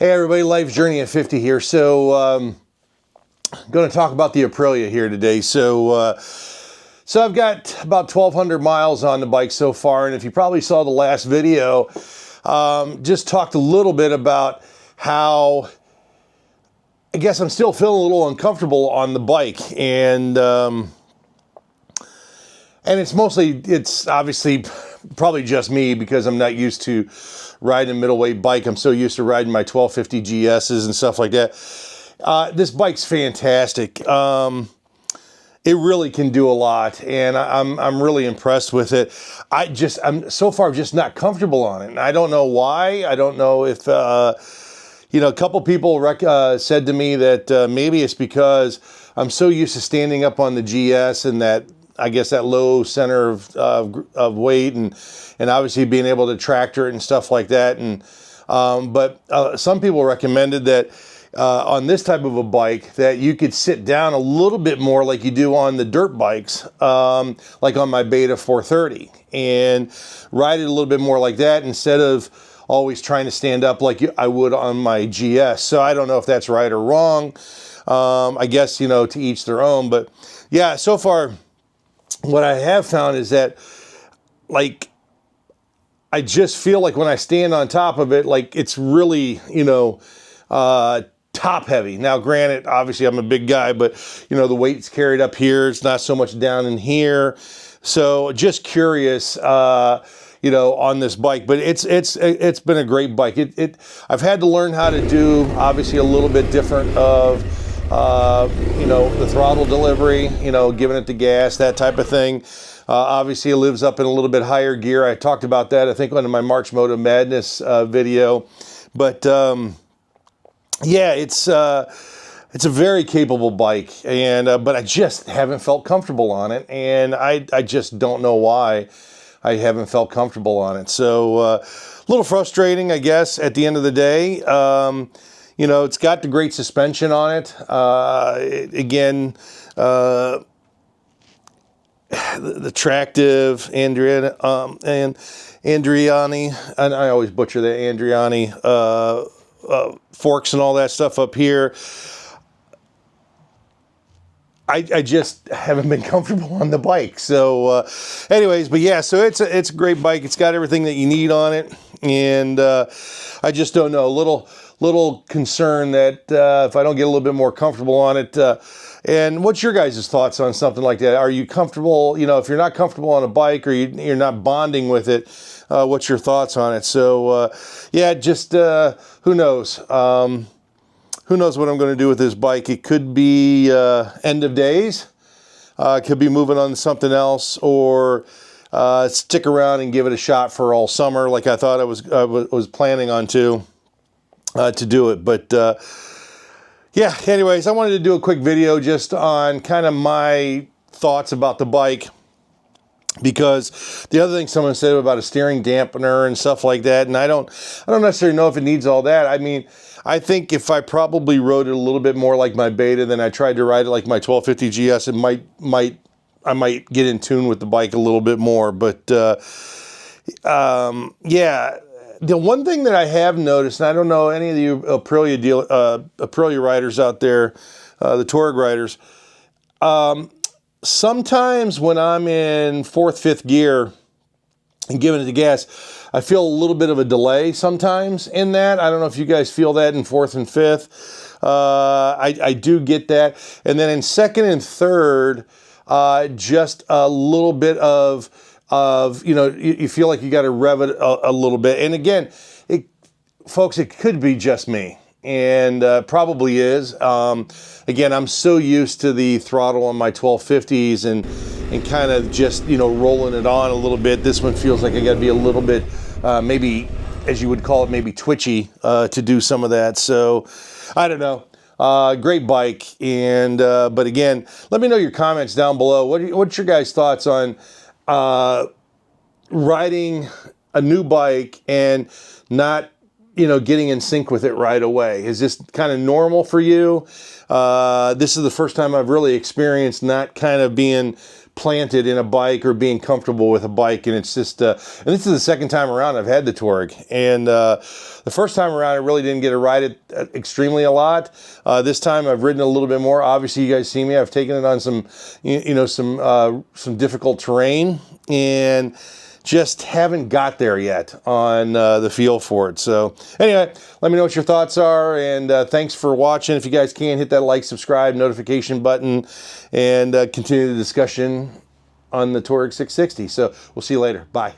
Hey everybody, Life's Journey at 50 here. So I'm going to talk about the Aprilia here today. So I've got about 1,200 miles on the bike so far, and if you probably saw the last video, just talked a little bit about how I guess I'm still feeling a little uncomfortable on the bike, and it's obviously probably just me because I'm not used to riding a middleweight bike. I'm so used to riding my 1250 GSs and stuff like that. This bike's fantastic. It really can do a lot, and I'm really impressed with it. I'm so far just not comfortable on it, and I don't know why. I don't know if a couple people said to me that maybe it's because I'm so used to standing up on the GS and that, I guess, that low center of weight, and obviously being able to tractor it and stuff like that. And but some people recommended that on this type of a bike that you could sit down a little bit more like you do on the dirt bikes, like on my Beta 430, and ride it a little bit more like that instead of always trying to stand up like I would on my GS. So I don't know if that's right or wrong. I guess, to each their own. But yeah, so far what I have found is that, like, I just feel like when I stand on top of it, like it's really, top heavy. Now, granted, obviously I'm a big guy, but the weight's carried up here. It's not so much down in here. So just curious, on this bike, but it's been a great bike. I've had to learn how to do obviously a little bit different of, the throttle delivery, giving it the gas, that type of thing. Obviously, it lives up in a little bit higher gear. I talked about that, I think, on my March Moto Madness video. But yeah, it's a very capable bike, and but I just haven't felt comfortable on it, and I just don't know why I haven't felt comfortable on it. So a little frustrating, I guess, at the end of the day. It's got the great suspension on it. Again, the Tractive Andriani, and I always butcher the Andriani forks and all that stuff up here. I just haven't been comfortable on the bike. So anyways, but yeah, so it's a great bike. It's got everything that you need on it, and I just don't know, little concern that if I don't get a little bit more comfortable on it. And what's your guys' thoughts on something like that? Are you comfortable, if you're not comfortable on a bike, or you're not bonding with it, what's your thoughts on it? So yeah, just who knows? Who knows what I'm going to do with this bike? It could be end of days. It could be moving on to something else, or stick around and give it a shot for all summer, like I thought I was planning on to do it. But yeah, anyways, I wanted to do a quick video just on kind of my thoughts about the bike, because the other thing someone said about a steering dampener and stuff like that, and I don't necessarily know if it needs all that. I mean, I think if I probably rode it a little bit more like my Beta than I tried to ride it like my 1250 GS, it I might get in tune with the bike a little bit more. But yeah, the one thing that I have noticed, and I don't know any of you Aprilia riders out there, the Tuareg riders, sometimes when I'm in 4th, 5th gear and giving it the gas, I feel a little bit of a delay sometimes in that. I don't know if you guys feel that in 4th and 5th. I do get that. And then in 2nd and 3rd, just a little bit of you feel like you got to rev it a little bit. And again, folks, it could be just me, and probably is. Again, I'm so used to the throttle on my 1250s and kind of just, rolling it on a little bit. This one feels like I got to be a little bit, maybe, as you would call it, maybe twitchy to do some of that. So I don't know. Great bike. And but again, let me know your comments down below. What's your guys' thoughts on riding a new bike and not getting in sync with it right away? Is this kind of normal for you? This is the first time I've really experienced not kind of being planted in a bike or being comfortable with a bike. And it's just, and this is the second time around I've had the Tuareg. And the first time around, I really didn't get to ride it extremely a lot. This time I've ridden a little bit more. Obviously, you guys see me. I've taken it on some, some difficult terrain, and just haven't got there yet on the feel for it. So anyway, let me know what your thoughts are, and thanks for watching. If you guys can, hit that like, subscribe, notification button, and continue the discussion on the Tuareg 660. So we'll see you later. Bye.